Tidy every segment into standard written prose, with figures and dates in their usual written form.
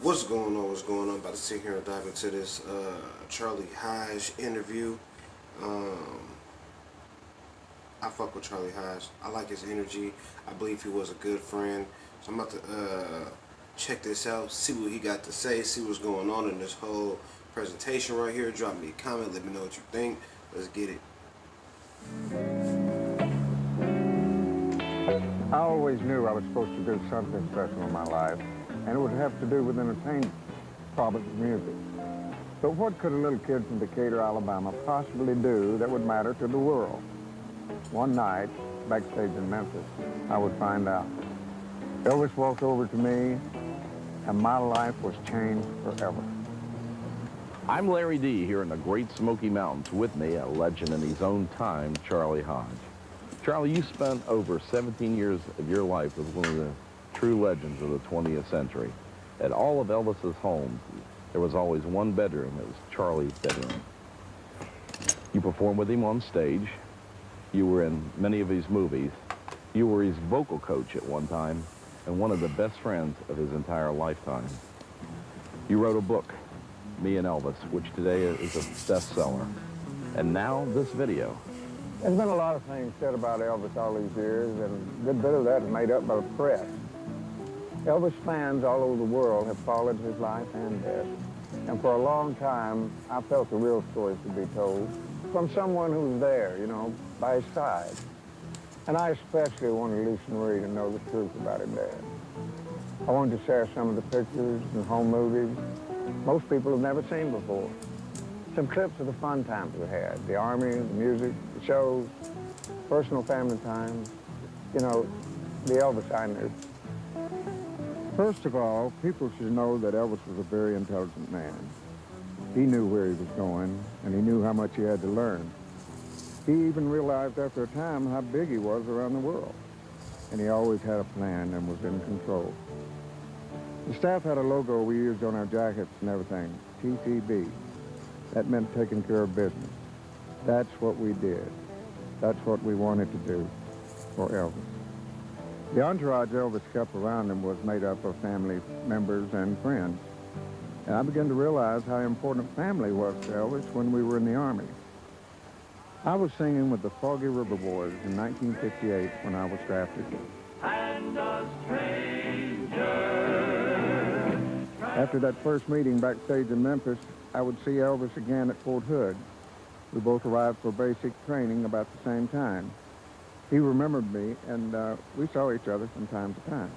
What's going on? What's going on? About to sit here and dive into this Charlie Hodge interview. Um, I fuck with Charlie Hodge. I like his energy. I believe he was a good friend. So I'm about to check this out, see what he got to say, see what's going on in this whole presentation right here. Drop me a comment. Let me know what you think. Let's get it. I always knew I was supposed to do something special in my life, and it would have to do with entertainment, probably music. But what could a little kid from Decatur, Alabama possibly do that would matter to the world? One night, backstage in Memphis, I would find out. Elvis walked over to me, and my life was changed forever. I'm Larry D. here in the Great Smoky Mountains. With me, a legend in his own time, Charlie Hodge. Charlie, you spent over 17 years of your life with one of the true legends of the 20th century. At all of Elvis's homes, there was always one bedroom. It was Charlie's bedroom. You performed with him on stage. You were in many of his movies. You were his vocal coach at one time and one of the best friends of his entire lifetime. You wrote a book, Me and Elvis, which today is a bestseller. And now this video. There's been a lot of things said about Elvis all these years, and a good bit of that is made up by the press. Elvis fans all over the world have followed his life and death. And for a long time, I felt the real story should be told from someone who was there, you know, by his side. And I especially wanted Lucy Marie to know the truth about her dad. I wanted to share some of the pictures and home movies most people have never seen before. Some clips of the fun times we had, the Army, the music, the shows, personal family times, you know, the Elvis I knew. First of all, people should know that Elvis was a very intelligent man. He knew where he was going, and he knew how much he had to learn. He even realized after a time how big he was around the world. And he always had a plan and was in control. The staff had a logo we used on our jackets and everything, TTB. That meant taking care of business. That's what we did. That's what we wanted to do for Elvis. The entourage Elvis kept around him was made up of family members and friends. And I began to realize how important family was to Elvis when we were in the Army. I was singing with the Foggy River Boys in 1958 when I was drafted. And a stranger. After that first meeting backstage in Memphis, I would see Elvis again at Fort Hood. We both arrived for basic training about the same time. He remembered me, and we saw each other from time to time.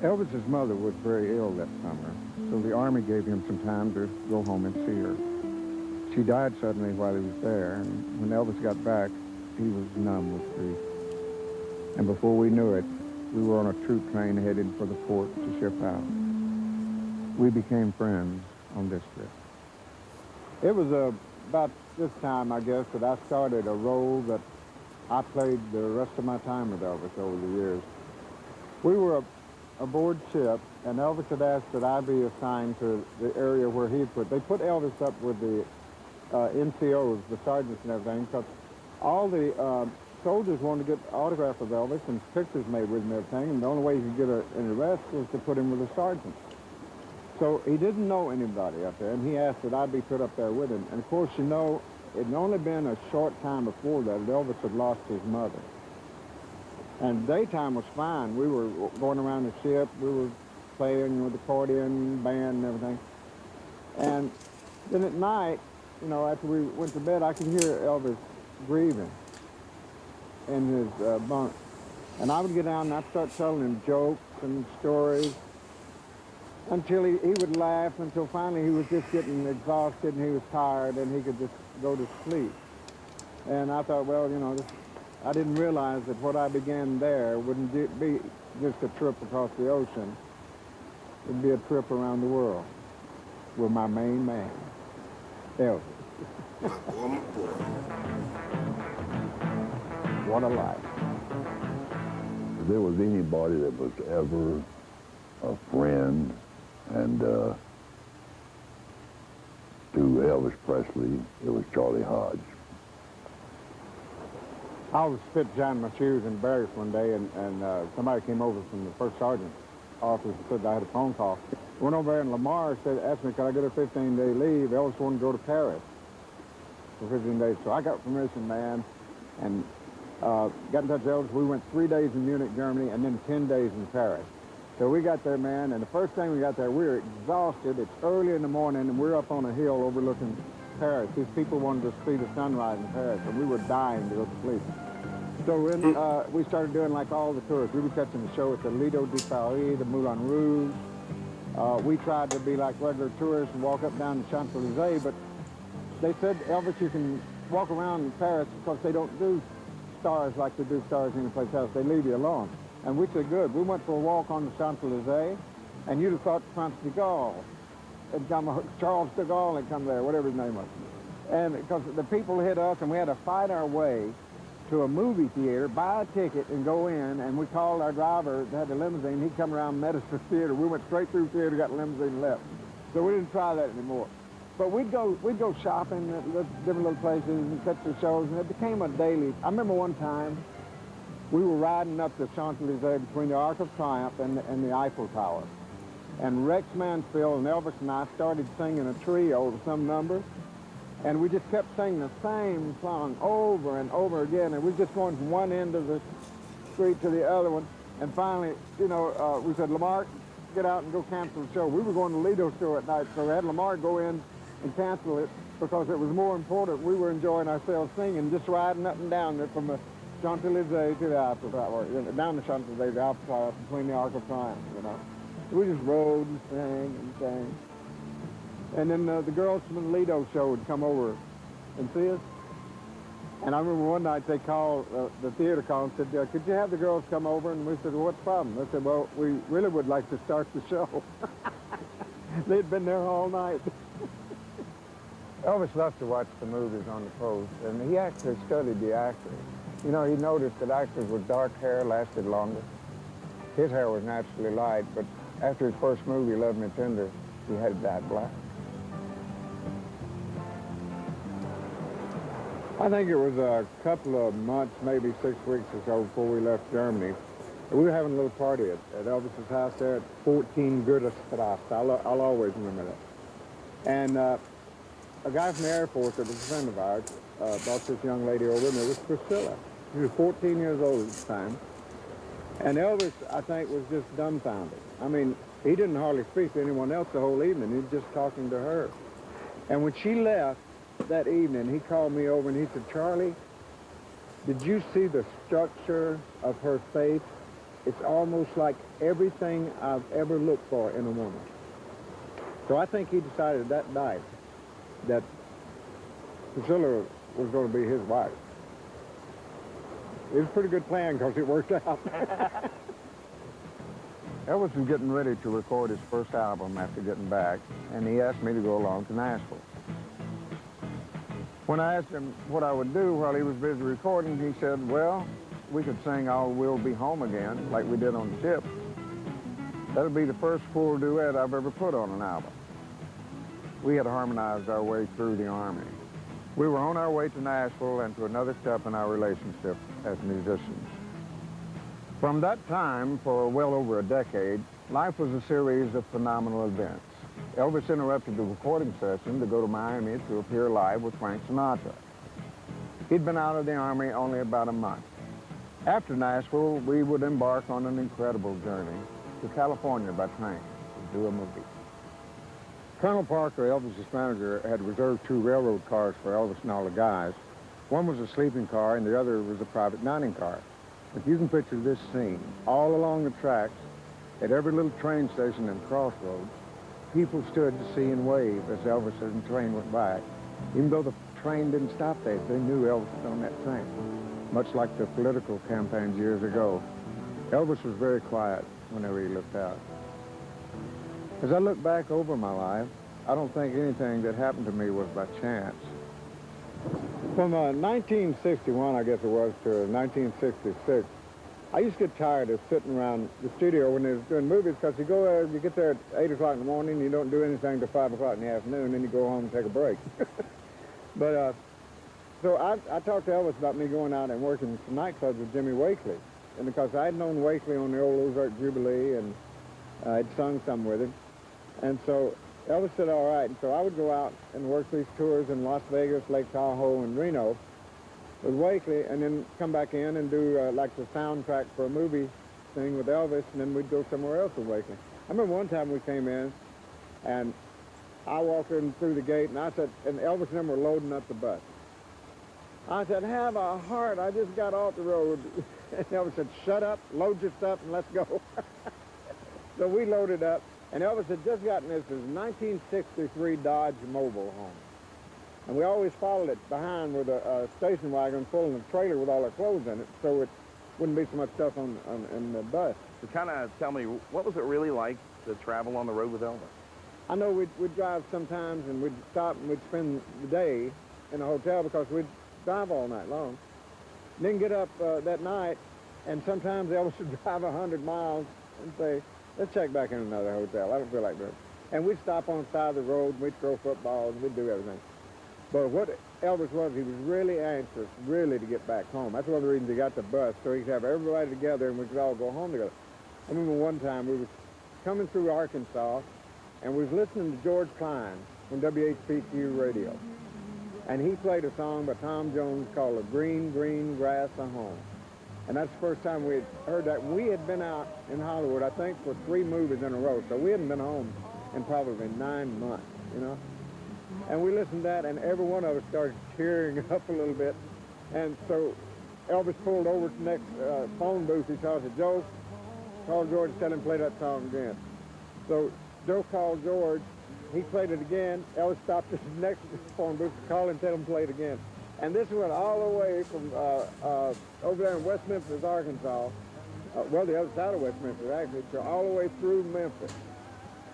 Elvis's mother was very ill that summer, so the Army gave him some time to go home and see her. She died suddenly while he was there, and when Elvis got back, he was numb with grief. And before we knew it, we were on a troop train headed for the port to ship out. We became friends on this trip. It was about this time, I guess, that I started a role that I played the rest of my time with Elvis over the years. We were aboard ship, and Elvis had asked that I be assigned to the area where he'd put. They put Elvis up with the NCOs, the sergeants and everything, because all the soldiers wanted to get an autograph of Elvis and pictures made with him and everything, and the only way he could get an arrest was to put him with a sergeant. So he didn't know anybody up there, and he asked that I be put up there with him. And of course, you know, it had only been a short time before that Elvis had lost his mother. And daytime was fine. We were going around the ship. We were playing with the accordion, band, and everything. And then at night, you know, after we went to bed, I could hear Elvis grieving in his bunk. And I would get down and I'd start telling him jokes and stories until he would laugh, until finally he was just getting exhausted and he was tired and he could just go to sleep. And I thought, well, you know, I didn't realize that what I began there wouldn't be just a trip across the ocean. It'd be a trip around the world with my main man, Elvis. What a life. If there was anybody that was ever a friend and to Elvis Presley, it was Charlie Hodge. I was fit down my shoes in barracks one day, and somebody came over from the first sergeant's office and said I had a phone call. Went over there and Lamar asked me, could I get a 15-day leave? Elvis wanted to go to Paris for 15 days. So I got permission, man, and got in touch with Elvis. We went 3 days in Munich, Germany, and then 10 days in Paris. So we got there, man, and the first thing we got there, we were exhausted. It's early in the morning, and we're up on a hill overlooking Paris. These people wanted to see the sunrise in Paris, and we were dying to go to sleep. So we started doing like all the tours. We were catching the show at the Lido de Paris, the Moulin Rouge. We tried to be like regular tourists and walk up down the Champs-Élysées, but they said, Elvis, you can walk around in Paris because they don't do stars like they do stars any place else. They leave you alone. And we said, good. We went for a walk on the Champs-Élysées, and you'd have thought France de Gaulle had come, Charles de Gaulle had come there, whatever his name was. And because the people hit us, and we had to fight our way to a movie theater, buy a ticket, and go in, and we called our driver that had the limousine. He'd come around and met us at the theater. We went straight through the theater, got the limousine, and left. So we didn't try that anymore. But we'd go shopping at different little places and catch the shows, and it became a daily. I remember one time, we were riding up the Champs-Élysées between the Arc of Triumph and the Eiffel Tower. And Rex Mansfield and Elvis and I started singing a trio of some number. And we just kept singing the same song over and over again. And we were just going from one end of the street to the other one. And finally, you know, we said, Lamar, get out and go cancel the show. We were going to Lido show at night, so we had Lamar go in and cancel it because it was more important. We were enjoying ourselves singing, just riding up and down there from the Champs-Élysées to the Eiffel Tower, down the Champs-Élysées, the Eiffel Tower, between the Arc of Triumph, you know. We just rode and sang and sang. And then the girls from the Lido show would come over and see us. And I remember one night they called, the theater called and said, could you have the girls come over? And we said, well, what's the problem? They said, well, we really would like to start the show. They'd been there all night. Elvis loved to watch the movies on the post, and he actually studied the actors. You know, he noticed that actors with dark hair lasted longer. His hair was naturally light, but after his first movie, Love Me Tender, he had it dyed black. I think it was a couple of months, maybe 6 weeks or so before we left Germany. We were having a little party at Elvis's house there at 14 Goethestrasse. I'll always remember that. And a guy from the Air Force that was a friend of ours brought this young lady over, and it was Priscilla. She was 14 years old at the time. And Elvis, I think, was just dumbfounded. I mean, he didn't hardly speak to anyone else the whole evening. He was just talking to her. And when she left that evening, he called me over and he said, Charlie, did you see the structure of her face? It's almost like everything I've ever looked for in a woman. So I think he decided that night that Priscilla was going to be his wife. It was a pretty good plan because it worked out. Elvis was getting ready to record his first album after getting back, and he asked me to go along to Nashville. When I asked him what I would do while he was busy recording, he said, well, we could sing All We'll Be Home Again like we did on the ship. That'll be the first full duet I've ever put on an album. We had harmonized our way through the Army. We were on our way to Nashville and to another step in our relationship as musicians. From that time, for well over a decade, life was a series of phenomenal events. Elvis interrupted the recording session to go to Miami to appear live with Frank Sinatra. He'd been out of the Army only about a month. After Nashville, we would embark on an incredible journey to California by train to do a movie. Colonel Parker, Elvis's manager, had reserved 2 railroad cars for Elvis and all the guys. One was a sleeping car and the other was a private dining car. If you can picture this scene, all along the tracks, at every little train station and crossroads, people stood to see and wave as Elvis and the train went by. Even though the train didn't stop there, they knew Elvis was on that train, much like the political campaigns years ago. Elvis was very quiet whenever he looked out. As I look back over my life, I don't think anything that happened to me was by chance. From 1961, I guess it was, to 1966, I used to get tired of sitting around the studio when they was doing movies because you go there, you get there at 8 o'clock in the morning, you don't do anything till 5 o'clock in the afternoon, then you go home and take a break. But, so I talked to Elvis about me going out and working some nightclubs with Jimmy Wakely. And because I'd known Wakely on the old Ozark Jubilee and I'd sung some with him. And so Elvis said, all right. And so I would go out and work these tours in Las Vegas, Lake Tahoe, and Reno with Wakely, and then come back in and do like the soundtrack for a movie thing with Elvis, and then we'd go somewhere else with Wakely. I remember one time we came in, and I walked in through the gate, and I said, and Elvis and them were loading up the bus. I said, have a heart, I just got off the road. And Elvis said, shut up, load your stuff, and let's go. So we loaded up, and Elvis had just gotten this 1963 Dodge Mobile home. And we always followed it behind with a station wagon full of a trailer with all our clothes in it, so it wouldn't be so much stuff in the bus. So kind of tell me, what was it really like to travel on the road with Elvis? I know we'd drive sometimes, and we'd stop and we'd spend the day in a hotel because we'd drive all night long. And then get up that night, and sometimes Elvis would drive 100 miles and say, let's check back in another hotel. I don't feel like that. And we'd stop on the side of the road, and we'd throw footballs, and we'd do everything. But what Elvis was, he was really anxious, really, to get back home. That's one of the reasons he got the bus, so he could have everybody together and we could all go home together. I remember one time we was coming through Arkansas, and we was listening to George Klein on WHPQ radio. And he played a song by Tom Jones called "The Green, Green Grass of Home." And that's the first time we had heard that. We had been out in Hollywood, I think, for 3 movies in a row, so we hadn't been home in probably 9 months, you know. And we listened to that, and every one of us started tearing up a little bit. And so Elvis pulled over to the next phone booth. He said, Joe, call George and tell him to play that song again. So Joe called George. He played it again. Elvis stopped at the next phone booth to call him and tell him to play it again. And this went all the way from over there in West Memphis, Arkansas, well, the other side of West Memphis, actually, so all the way through Memphis.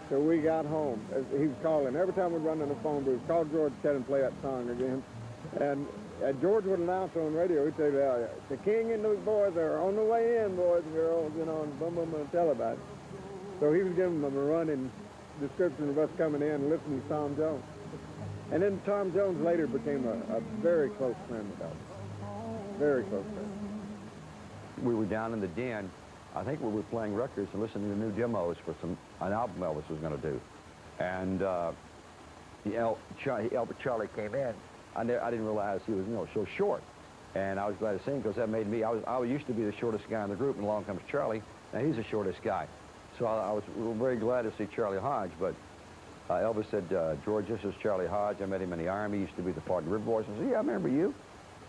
So we got home. He was calling. Every time we'd run in the phone booth, call George and tell him to play that song again. And George would announce on the radio, he'd say, the king and those boys are on the way in, boys and girls, you know, and boom, boom, boom, tell about it. So he was giving them a running description of us coming in and listening to Tom Jones. And then Tom Jones later became a very close friend with us. Very close friend. We were down in the den. I think we were playing records and listening to new demos for an album Elvis was going to do. And Charlie came in. I didn't realize he was, you know, so short. And I was glad to see him because that made me, I used to be the shortest guy in the group, and along comes Charlie. Now he's the shortest guy. So I was very glad to see Charlie Hodge, but Elvis said, George, this is Charlie Hodge. I met him in the Army. He used to be the Fort River Boys. I said, yeah, I remember you.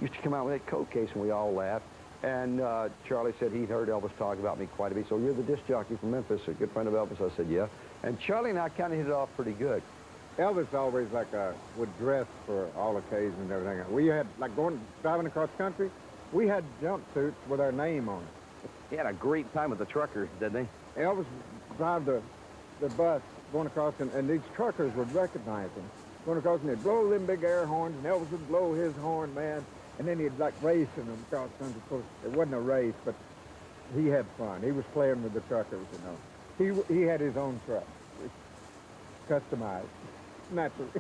Used to come out with that coat case, and we all laughed. And Charlie said he'd heard Elvis talk about me quite a bit. So you're the disc jockey from Memphis, a good friend of Elvis? I said, yeah. And Charlie and I kind of hit it off pretty good. Elvis always would dress for all occasions and everything. We had, like driving across country, we had jumpsuits with our name on it. He had a great time with the truckers, didn't he? Elvis drive the bus going across, and these truckers would recognize him. Going across, and they'd blow them big air horns, and Elvis would blow his horn, man. And then he'd like racing them across country. Of course, it wasn't a race, but he had fun. He was playing with the truckers, you know. He had his own truck, customized, naturally.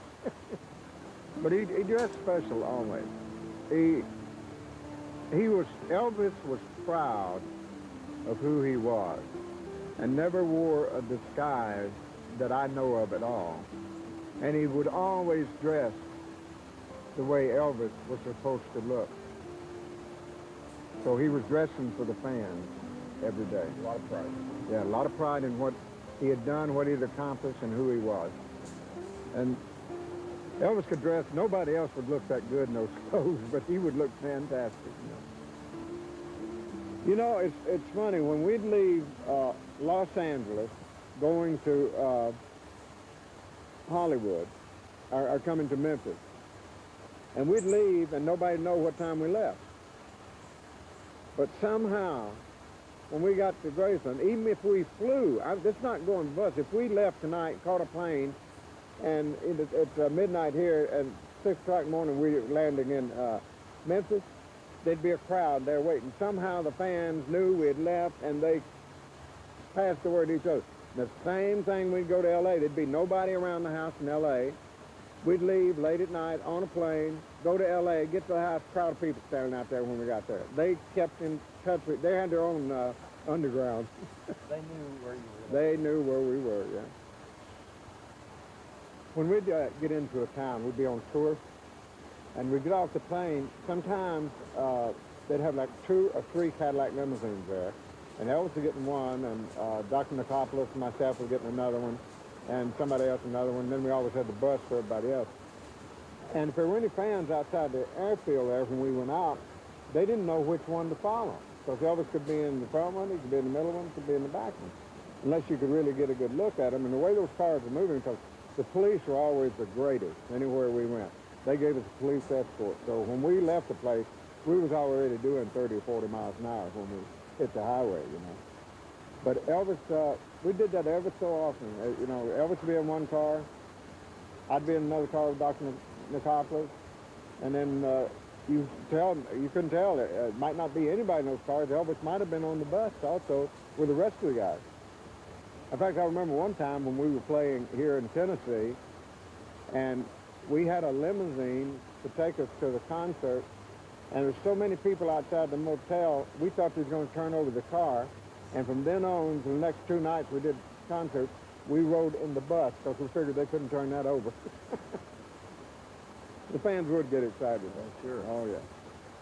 But he dressed special always. Elvis was proud of who he was, and never wore a disguise that I know of at all. And he would always dress the way Elvis was supposed to look. So he was dressing for the fans every day. A lot of pride. Yeah, a lot of pride in what he had done, what he had accomplished, and who he was. And Elvis could dress, nobody else would look that good in those clothes, but he would look fantastic, you know. You know, it's funny, when we'd leave Los Angeles going to Hollywood, or coming to Memphis, and we'd leave and nobody'd know what time we left. But somehow, when we got to Graceland, even if we flew, it's not going bus, if we left tonight, caught a plane, and it's midnight here, and 6 o'clock in the morning we were landing in Memphis, there'd be a crowd there waiting. Somehow the fans knew we had left, and they passed the word to each other. The same thing, we'd go to L.A., there'd be nobody around the house in L.A., we'd leave late at night on a plane, go to L.A., get to the house, crowd of people standing out there when we got there. They kept in touch with, they had their own underground. They knew where you were. They knew where we were, yeah. when we'd get into a town, we'd be on tour, and we'd get off the plane. Sometimes they'd have like 2 or 3 Cadillac limousines there, and Elvis was getting one, and Dr. Nicopoulos and myself were getting another one, and somebody else another one. Then we always had the bus for everybody else. And if there were any fans outside the airfield there when we went out, they didn't know which one to follow. Because Elvis could be in the front one, he could be in the middle one, he could be in the back one. Unless you could really get a good look at them. And the way those cars were moving, because the police were always the greatest anywhere we went. They gave us a police escort. So when we left the place, we was already doing 30 or 40 miles an hour when we hit the highway, you know. But Elvis, we did that ever so often. You know, Elvis would be in one car, I'd be in another car with Dr. Nicopoulos, and then you couldn't tell. It might not be anybody in those cars. Elvis might have been on the bus also with the rest of the guys. In fact, I remember one time when we were playing here in Tennessee, and we had a limousine to take us to the concert, and there were so many people outside the motel, we thought they was going to turn over the car, and from then on to the next 2 nights we did concerts, we rode in the bus because we figured they couldn't turn that over. The fans would get excited. Oh, sure. Oh, yeah.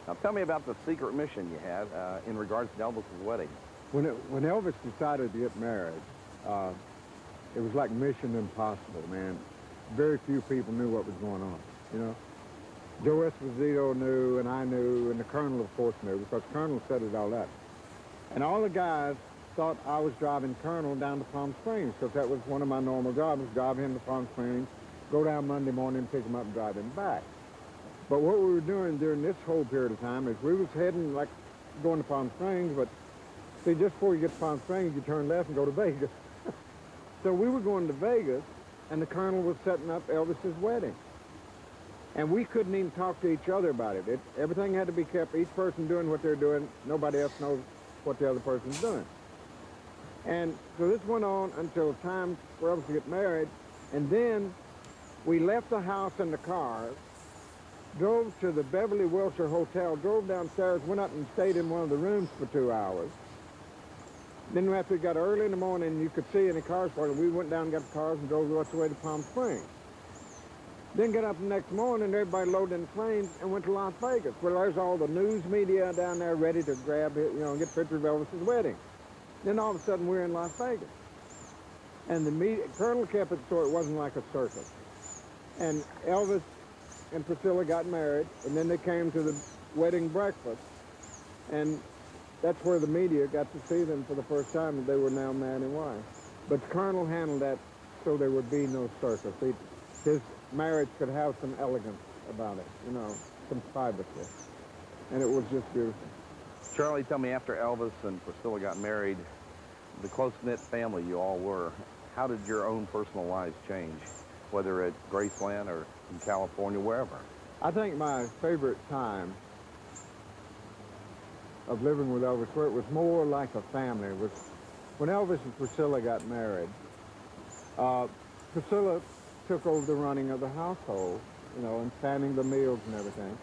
Now, tell me about the secret mission you had in regards to Elvis's wedding. When Elvis decided to get married, it was like mission impossible, man. Very few people knew what was going on, you know. Joe Esposito knew, and I knew, and the Colonel, of course, knew, because Colonel set it all up. And all the guys thought I was driving Colonel down to Palm Springs, because that was one of my normal jobs, drive him to Palm Springs, go down Monday morning, pick him up, and drive him back. But what we were doing during this whole period of time is we was heading, like, going to Palm Springs, but see, just before you get to Palm Springs, you turn left and go to Vegas. So we were going to Vegas, and the Colonel was setting up Elvis's wedding. And we couldn't even talk to each other about it. Everything had to be kept, each person doing what they're doing. Nobody else knows what the other person's doing. And so this went on until time for Elvis to get married. And then we left the house in the car, drove to the Beverly Wilshire Hotel, drove downstairs, went up and stayed in one of the rooms for 2 hours. Then after we got early in the morning, you could see any cars for it. We went down and got the cars and drove the rest of the way to Palm Springs. Then got up the next morning, everybody loaded in planes and went to Las Vegas. Well, there's all the news media down there ready to grab it, you know, and get pictures of Elvis's wedding. Then all of a sudden, we're in Las Vegas. And the media, Colonel kept it so it wasn't like a circus. And Elvis and Priscilla got married, and then they came to the wedding breakfast. And that's where the media got to see them for the first time, and they were now man and wife. But the Colonel handled that so there would be no circus. His marriage could have some elegance about it, you know, some privacy. And it was just beautiful. Charlie, tell me, after Elvis and Priscilla got married, the close-knit family you all were, how did your own personal lives change, whether at Graceland or in California, wherever? I think my favorite time of living with Elvis, where it was more like a family, was when Elvis and Priscilla got married. Priscilla took over the running of the household, you know, and planning the meals and everything.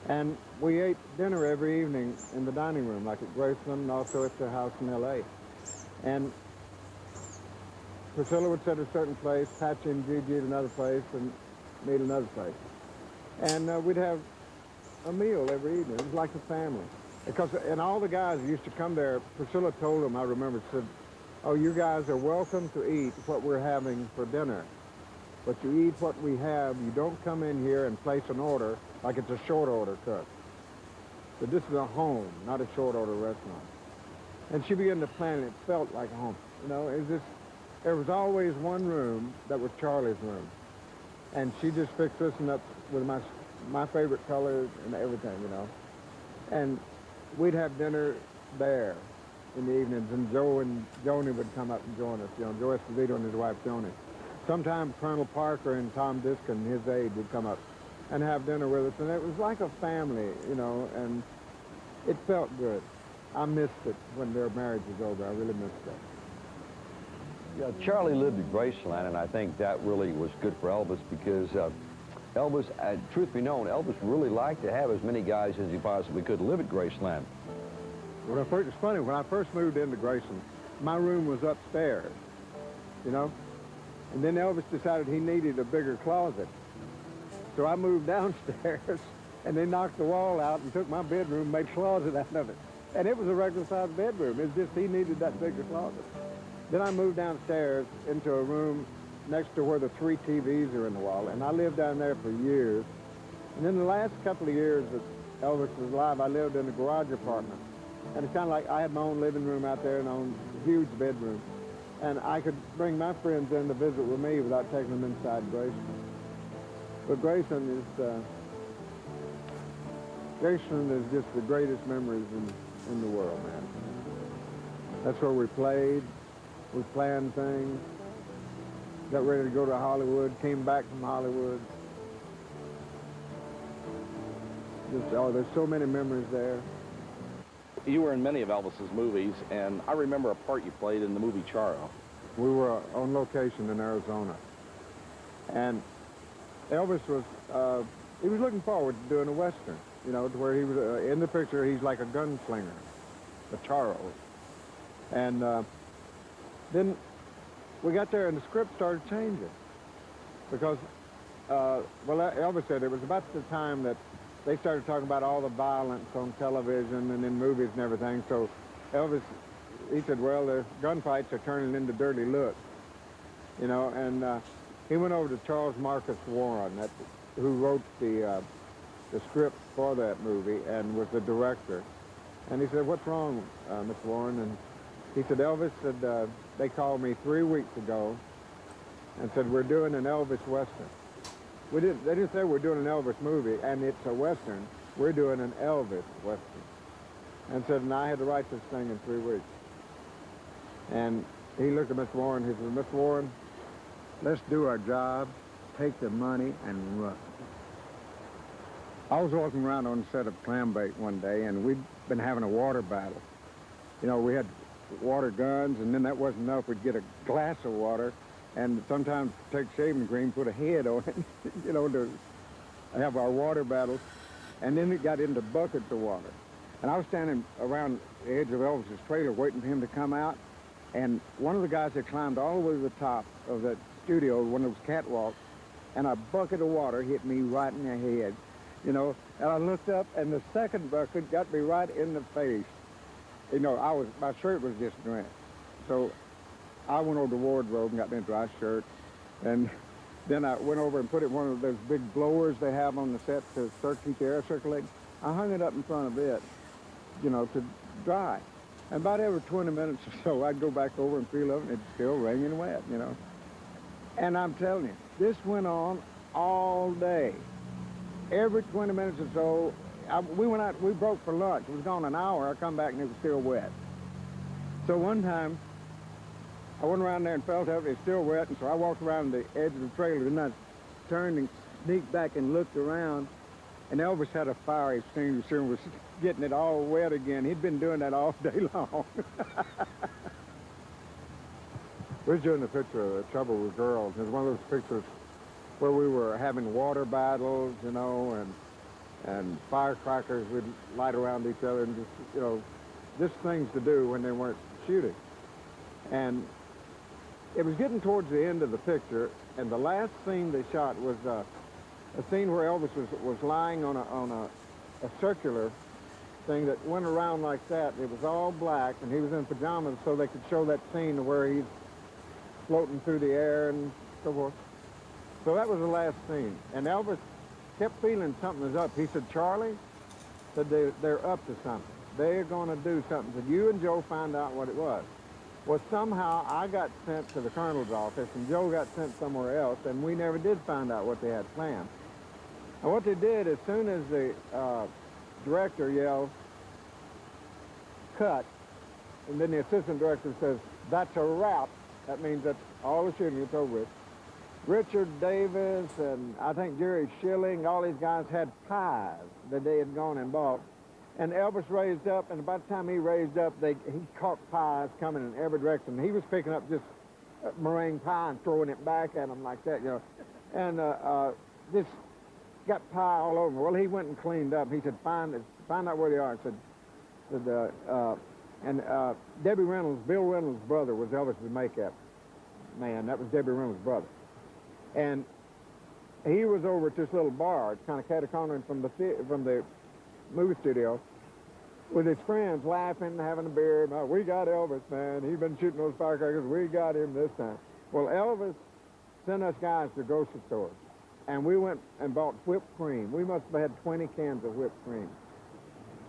And we ate dinner every evening in the dining room, like at Graceland and also at the house in L.A. And Priscilla would sit at a certain place, Patsy and Gigi at another place, and me at another place. And we'd have a meal every evening. It was like a family. And all the guys used to come there, Priscilla told them, I remember, said, oh, you guys are welcome to eat what we're having for dinner. But you eat what we have. You don't come in here and place an order like it's a short order cook. So this is a home, not a short order restaurant. And she began to plan, and it felt like a home. You know, it was just, there was always one room that was Charlie's room. And she just fixed this and up with my favorite colors and everything, you know. And we'd have dinner there in the evenings, and Joe and Joni would come up and join us, you know, Joe Esposito and his wife, Joni. Sometimes Colonel Parker and Tom Diskin, his aide, would come up and have dinner with us, and it was like a family, you know, and it felt good. I missed it when their marriage was over. I really missed it. Yeah, Charlie lived at Graceland, and I think that really was good for Elvis because Elvis, truth be known, Elvis really liked to have as many guys as he possibly could live at Graceland. It's funny, when I first moved into Graceland, my room was upstairs, you know? And then Elvis decided he needed a bigger closet. So I moved downstairs, and they knocked the wall out and took my bedroom and made a closet out of it. And it was a regular-sized bedroom. It's just he needed that bigger closet. Then I moved downstairs into a room next to where the 3 TVs are in the wall, and I lived down there for years. And then the last couple of years that Elvis was alive, I lived in a garage apartment. And it's kind of like I had my own living room out there and my own huge bedroom. And I could bring my friends in to visit with me without taking them inside Graceland. But Graceland is just the greatest memories in the world, man. That's where we played, we planned things, got ready to go to Hollywood, came back from Hollywood. There's so many memories there. You were in many of Elvis's movies, and I remember a part you played in the movie Charo. We were on location in Arizona, and Elvis was, he was looking forward to doing a Western, you know, to where he was, in the picture, he's like a gunslinger, a Charo. And then we got there and the script started changing because, well, Elvis said it was about the time that they started talking about all the violence on television and in movies and everything. So Elvis, he said, well, the gunfights are turning into dirty looks, you know, and he went over to Charles Marcus Warren, who wrote the script for that movie and was the director. And he said, what's wrong, Mr. Warren? And he said, Elvis said, they called me 3 weeks ago and said, we're doing an Elvis Western. They didn't say we're doing an Elvis movie, and it's a Western. We're doing an Elvis Western. And said, and I had to write this thing in 3 weeks. And he looked at Mr. Warren, he said, Mr. Warren, let's do our job, take the money, and run. I was walking around on the set of Clambake one day, and we'd been having a water battle. You know, we had water guns, and then that wasn't enough. We'd get a glass of water, and sometimes take shaving cream, put a head on it, you know, to have our water battles. And then it got into buckets of water. And I was standing around the edge of Elvis's trailer waiting for him to come out, and one of the guys had climbed all the way to the top of that studio, one of those catwalks, and a bucket of water hit me right in the head, you know. And I looked up, and the second bucket got me right in the face. You know, my shirt was just drenched. So I went over to the wardrobe and got me a dry shirt, and then I went over and put it in one of those big blowers they have on the set to keep the air circulating. I hung it up in front of it, you know, to dry. And about every 20 minutes or so, I'd go back over and feel it, and it's still raining wet, you know. And I'm telling you, this went on all day. Every 20 minutes or so, we went out, we broke for lunch. It was gone an hour. I come back and it was still wet. So one time, I went around there and felt it was still wet, and so I walked around the edge of the trailer, and I turned and sneaked back and looked around, and Elvis had a fire extinguisher and was getting it all wet again. He'd been doing that all day long. We was doing a picture of Trouble with Girls. It was one of those pictures where we were having water battles, you know, and firecrackers would light around each other, and just, you know, just things to do when they weren't shooting. And it was getting towards the end of the picture, and the last scene they shot was a scene where Elvis was lying on a circular thing that went around like that. It was all black, and he was in pajamas, so they could show that scene where he's floating through the air and so forth. So that was the last scene, and Elvis kept feeling something was up. He said, Charlie, said they're up to something. They're going to do something. Said, you and Joe find out what it was. Well, somehow I got sent to the colonel's office, and Joe got sent somewhere else, and we never did find out what they had planned. And what they did, as soon as the director yelled, cut, and then the assistant director says, that's a wrap. That means that's all the shooting, it's over with. Richard Davis and I think Jerry Schilling, all these guys had pies that they had gone and bought. And Elvis raised up, and by the time he raised up, he caught pies coming in every direction. He was picking up just meringue pie and throwing it back at them like that, you know. And just got pie all over. Well, he went and cleaned up. He said, find out where they are. And Debbie Reynolds, Bill Reynolds' brother, was Elvis's makeup. man. That was Debbie Reynolds' brother. And he was over at this little bar, kind of catty-cornering from the movie studio, with his friends laughing, having a beer. "Oh, we got Elvis, man. He's been shooting those firecrackers. We got him this time." Well, Elvis sent us guys to the grocery store, and we went and bought whipped cream. We must have had 20 cans of whipped cream.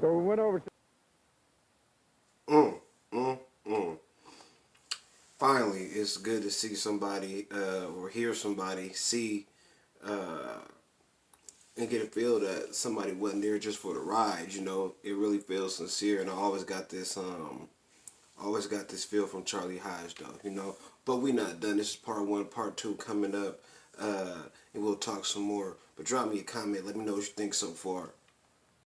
So we went over to... Mm, mm, mm. Finally, it's good to see somebody or hear somebody see and get a feel that somebody wasn't there just for the ride. You know, it really feels sincere, and I always got this feel from Charlie Hodge, though. You know, but we not done. This is part one. Part two coming up, and we'll talk some more. But drop me a comment. Let me know what you think so far.